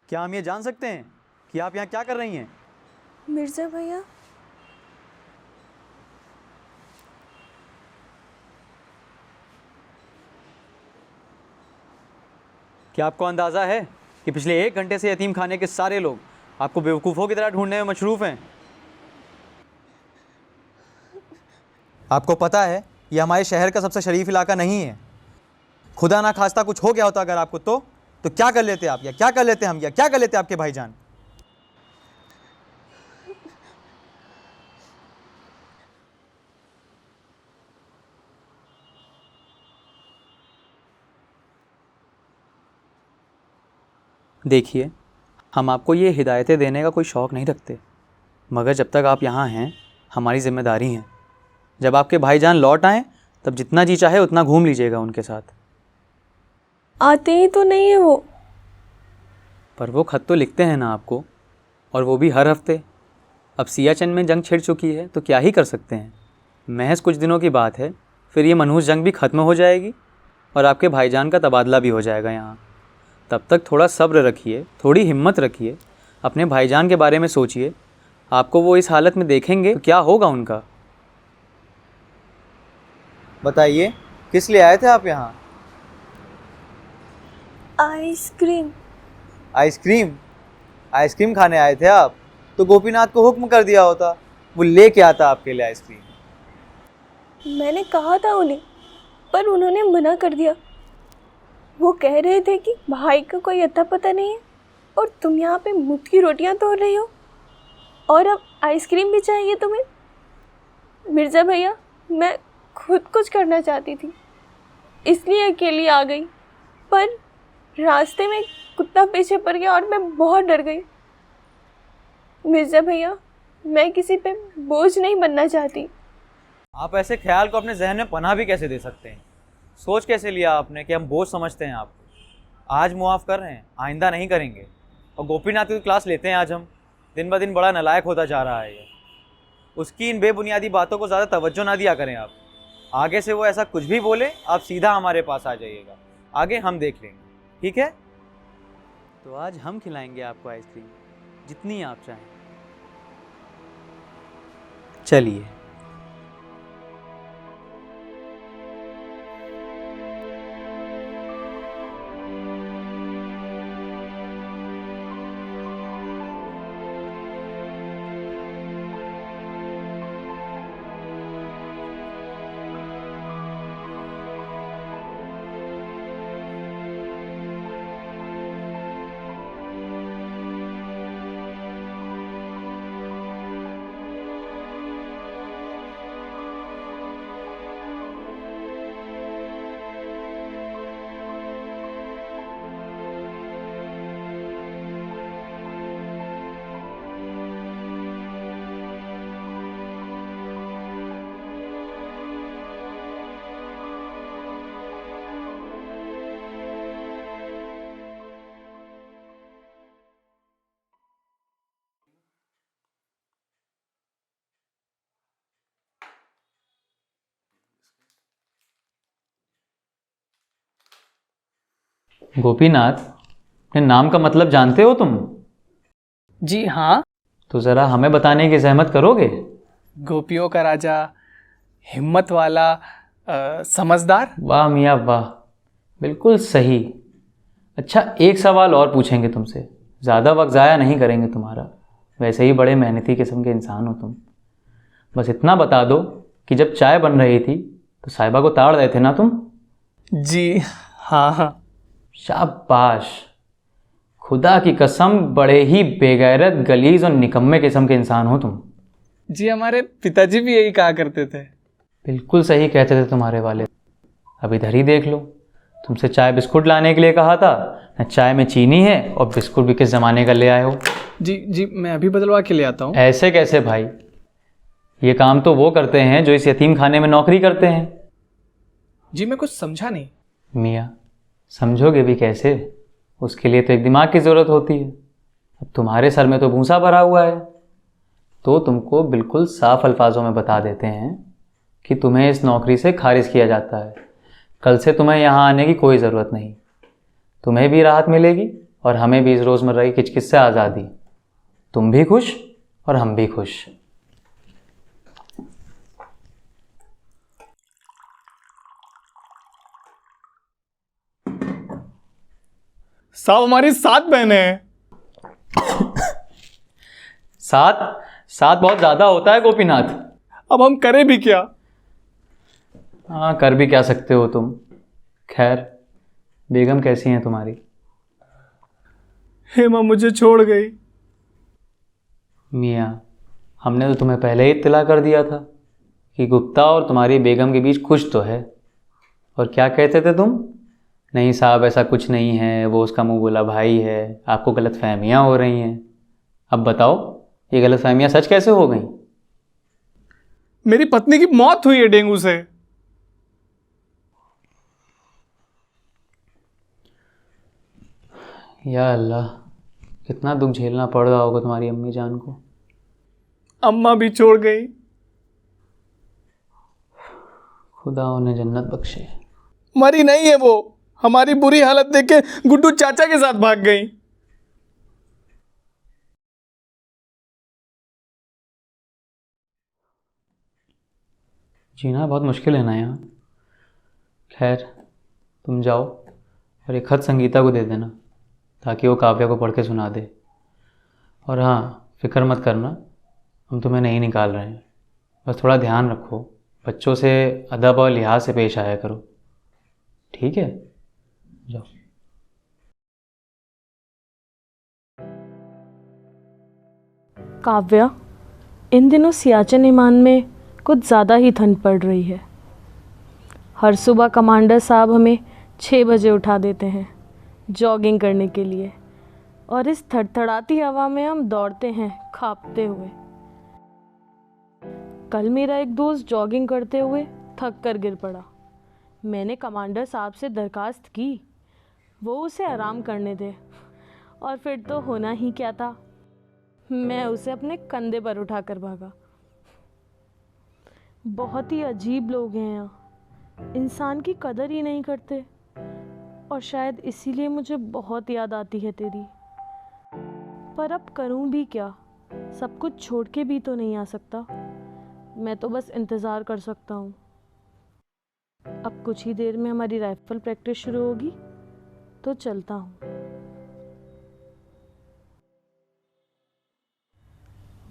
क्या हम ये जान सकते हैं कि आप यहाँ क्या कर रही हैं? मिर्ज़ा भैया, क्या आपको अंदाज़ा है कि पिछले 1 घंटे से यतीम खाने के सारे लोग आपको बेवकूफ़ों की तरह ढूंढने में मशरूफ़ हैं? आपको पता है ये हमारे शहर का सबसे शरीफ इलाका नहीं है। खुदा ना खास्ता कुछ हो गया होता अगर आपको तो क्या कर लेते आप, या क्या कर लेते हम, या क्या कर लेते आपके भाईजान? देखिए, हम आपको ये हिदायतें देने का कोई शौक़ नहीं रखते, मगर जब तक आप यहाँ हैं हमारी ज़िम्मेदारी है। जब आपके भाईजान लौट आएँ तब जितना जी चाहे उतना घूम लीजिएगा उनके साथ। आते ही तो नहीं है वो। पर वो ख़त तो लिखते हैं ना आपको, और वो भी हर हफ्ते। अब सियाचिन में जंग छिड़ चुकी है तो क्या ही कर सकते हैं। महज कुछ दिनों की बात है, फिर ये मनहूस जंग भी ख़त्म हो जाएगी और आपके भाईजान का तबादला भी हो जाएगा यहाँ। तब तक थोड़ा सब्र रखिए, थोड़ी हिम्मत रखिए, अपने भाईजान के बारे में सोचिए। आपको वो इस हालत में देखेंगे तो क्या होगा उनका। बताइए, किस लिए आए थे आप यहाँ? आइसक्रीम। आइसक्रीम? आइसक्रीम खाने आए थे आप? तो गोपीनाथ को हुक्म कर दिया होता, वो लेके आता आपके लिए आइसक्रीम। मैंने कहा था उन्हें, पर उन्होंने मना कर दिया। वो कह रहे थे कि भाई का कोई अता पता नहीं है और तुम यहाँ पे मुफ्त की रोटियाँ तोड़ रही हो, और अब आइसक्रीम भी चाहिए तुम्हें। मिर्ज़ा भैया, मैं खुद कुछ करना चाहती थी, इसलिए अकेली आ गई, पर रास्ते में कुत्ता पीछे पड़ गया और मैं बहुत डर गई। मिर्ज़ा भैया, मैं किसी पे बोझ नहीं बनना चाहती। आप ऐसे ख्याल को अपने जहन में पनाह भी कैसे दे सकते हैं? सोच कैसे लिया आपने कि हम बोझ समझते हैं आपको? आज मुआफ़ कर रहे हैं, आइंदा नहीं करेंगे। और गोपीनाथ की क्लास लेते हैं आज हम। दिन ब दिन बड़ा नालायक होता जा रहा है ये। उसकी इन बेबुनियादी बातों को ज़्यादा तवज्जो ना दिया करें आप। आगे से वो ऐसा कुछ भी बोले, आप सीधा हमारे पास आ जाइएगा, आगे हम देख लेंगे, ठीक है? तो आज हम खिलाएंगे आपको आइसक्रीम, जितनी आप चाहें। चलिए। गोपीनाथ, अपने नाम का मतलब जानते हो तुम? जी हाँ। तो ज़रा हमें बताने की ज़हमत करोगे? गोपियों का राजा, हिम्मत वाला, समझदार। वाह मियाँ वाह, बिल्कुल सही। अच्छा, एक सवाल और पूछेंगे तुमसे, ज़्यादा वक्त ज़ाया नहीं करेंगे तुम्हारा, वैसे ही बड़े मेहनती किस्म के इंसान हो तुम। बस इतना बता दो कि जब चाय बन रही थी तो साहिबा को ताड़ रहे थे ना तुम? जी हाँ हाँ। शाबाश, खुदा की कसम बड़े ही बेगैरत, गलीज और निकम्मे किस्म के इंसान हो तुम। जी हमारे पिताजी भी यही कहा करते थे। बिल्कुल सही कहते थे तुम्हारे वाले। अब इधर ही देख लो, तुमसे चाय बिस्कुट लाने के लिए कहा था, न चाय में चीनी है और बिस्कुट भी किस ज़माने का ले आए हो। जी जी मैं अभी बदलवा के ले आता हूँ। ऐसे कैसे भाई, ये काम तो वो करते हैं जो इस यतीम खाने में नौकरी करते हैं। जी मैं कुछ समझा नहीं। मियाँ समझोगे भी कैसे, उसके लिए तो एक दिमाग की ज़रूरत होती है। अब तुम्हारे सर में तो भूसा भरा हुआ है, तो तुमको बिल्कुल साफ अल्फाजों में बता देते हैं कि तुम्हें इस नौकरी से खारिज किया जाता है। कल से तुम्हें यहाँ आने की कोई ज़रूरत नहीं। तुम्हें भी राहत मिलेगी और हमें भी इस रोज़मर्रा की किचकिच से आज़ादी। तुम भी खुश और हम भी खुश। साहब हमारी 7 बहनें हैं। 7 बहुत ज़्यादा होता है गोपीनाथ। अब हम करें भी क्या? हाँ, कर भी क्या सकते हो तुम। खैर, बेगम कैसी हैं तुम्हारी? हेमा मुझे छोड़ गई। मियाँ हमने तो तुम्हें पहले ही इत्तला कर दिया था कि गुप्ता और तुम्हारी बेगम के बीच कुछ तो है। और क्या कहते थे तुम? नहीं साहब ऐसा कुछ नहीं है, वो उसका मुंह बोला भाई है, आपको गलतफहमियाँ हो रही हैं। अब बताओ ये गलतफहमियाँ सच कैसे हो गई? मेरी पत्नी की मौत हुई है डेंगू से। या अल्लाह, कितना दुख झेलना पड़ रहा होगा तुम्हारी अम्मी जान को। अम्मा भी छोड़ गई। खुदा उन्हें जन्नत बख्शे। मरी नहीं है वो, हमारी बुरी हालत देख के गुड्डू चाचा के साथ भाग गई। जीना बहुत मुश्किल है ना यहाँ। खैर तुम जाओ और एक खत संगीता को दे देना ताकि वो काव्या को पढ़ के सुना दे। और हाँ, फिक्र मत करना, हम तुम्हें नहीं निकाल रहे हैं। बस थोड़ा ध्यान रखो, बच्चों से अदब और लिहाज से पेश आया करो, ठीक है? जाओ। काव्या, इन दिनों सियाचिन हिमान में कुछ ज़्यादा ही ठंड पड़ रही है। हर सुबह कमांडर साहब हमें 6 बजे उठा देते हैं जॉगिंग करने के लिए, और इस थड़थड़ाती हवा में हम दौड़ते हैं कांपते हुए। कल मेरा एक दोस्त जॉगिंग करते हुए थक कर गिर पड़ा। मैंने कमांडर साहब से दरखास्त की, वो उसे आराम करने दे, और फिर तो होना ही क्या था, मैं उसे अपने कंधे पर उठाकर भागा। बहुत ही अजीब लोग हैं यहाँ, इंसान की कदर ही नहीं करते, और शायद इसीलिए मुझे बहुत याद आती है तेरी। पर अब करूँ भी क्या, सब कुछ छोड़ के भी तो नहीं आ सकता। मैं तो बस इंतज़ार कर सकता हूँ। अब कुछ ही देर में हमारी राइफल प्रैक्टिस शुरू होगी, तो चलता हूँ।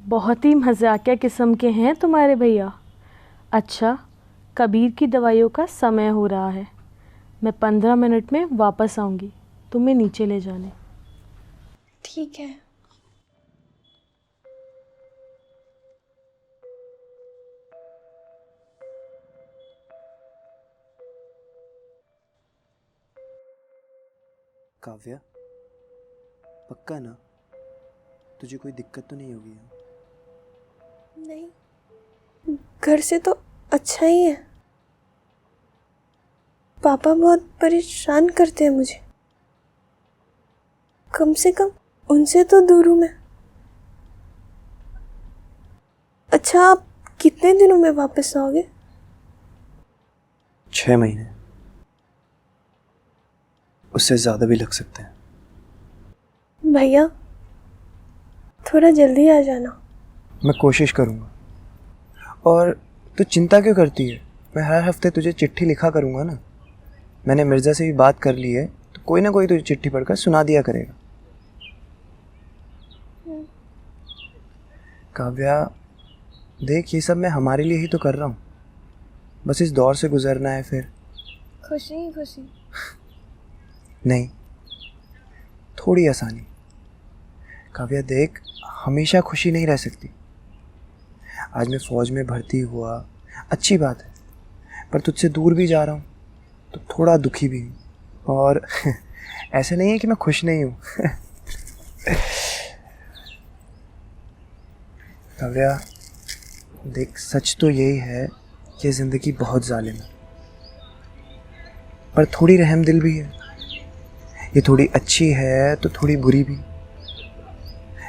बहुत ही मज़ाकिया किस्म के हैं तुम्हारे भैया। अच्छा, कबीर की दवाइयों का समय हो रहा है, मैं 15 मिनट में वापस आऊँगी तुम्हें नीचे ले जाने। ठीक है। काव्या, पक्का ना? तुझे कोई दिक्कत तो नहीं होगी? नहीं, घर से तो अच्छा ही है। पापा बहुत परेशान करते हैं मुझे, कम से कम उनसे तो दूर हूँ मैं। अच्छा, आप कितने दिनों में वापस आओगे? 6 महीने, उससे ज़्यादा भी लग सकते हैं। भैया थोड़ा जल्दी आ जाना। मैं कोशिश करूँगा। और तू चिंता क्यों करती है? मैं हर हफ्ते तुझे चिट्ठी लिखा करूँगा ना। मैंने मिर्ज़ा से भी बात कर ली है, तो कोई ना कोई तुझे चिट्ठी पढ़कर सुना दिया करेगा। काव्या देख, ये सब मैं हमारे लिए ही तो कर रहा हूँ। बस इस दौर से गुजरना है, फिर खुशी ही खुशी। नहीं, थोड़ी आसानी। काव्या देख, हमेशा खुशी नहीं रह सकती। आज मैं फ़ौज में भर्ती हुआ, अच्छी बात है, पर तुझसे दूर भी जा रहा हूँ तो थोड़ा दुखी भी हूँ। और ऐसा नहीं है कि मैं खुश नहीं हूँ। काव्या देख, सच तो यही है कि ज़िंदगी बहुत जालिम है, पर थोड़ी रहम दिल भी है। ये थोड़ी अच्छी है तो थोड़ी बुरी भी।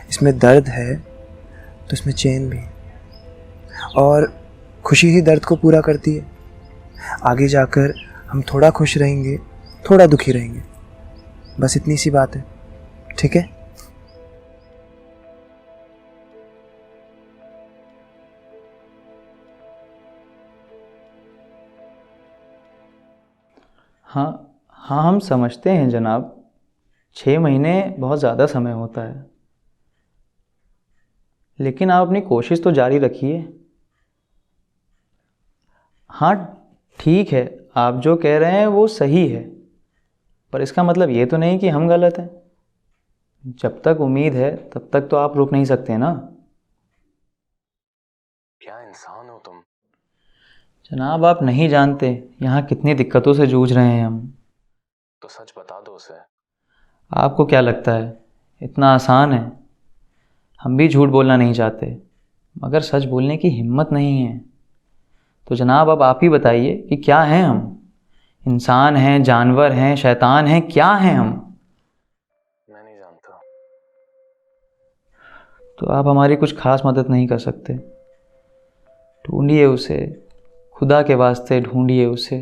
इसमें दर्द है तो इसमें चैन भी, और खुशी ही दर्द को पूरा करती है। आगे जाकर हम थोड़ा खुश रहेंगे, थोड़ा दुखी रहेंगे, बस इतनी सी बात है, ठीक है? हाँ हाँ, हम समझते हैं जनाब, 6 महीने बहुत ज़्यादा समय होता है, लेकिन आप अपनी कोशिश तो जारी रखिए। हाँ ठीक है, आप जो कह रहे हैं वो सही है, पर इसका मतलब ये तो नहीं कि हम गलत हैं। जब तक उम्मीद है तब तक तो आप रुक नहीं सकते ना। क्या इंसान हो तुम। जनाब आप नहीं जानते यहाँ कितनी दिक्कतों से जूझ रहे हैं हम। तो सच बता दो उसे। आपको क्या लगता है इतना आसान है? हम भी झूठ बोलना नहीं चाहते, मगर सच बोलने की हिम्मत नहीं है। तो जनाब अब आप ही बताइए कि क्या हैं हम? इंसान हैं, जानवर हैं, शैतान हैं, क्या हैं हम? मैं नहीं जानता। तो आप हमारी कुछ खास मदद नहीं कर सकते। ढूंढिए उसे, खुदा के वास्ते ढूंढिए उसे।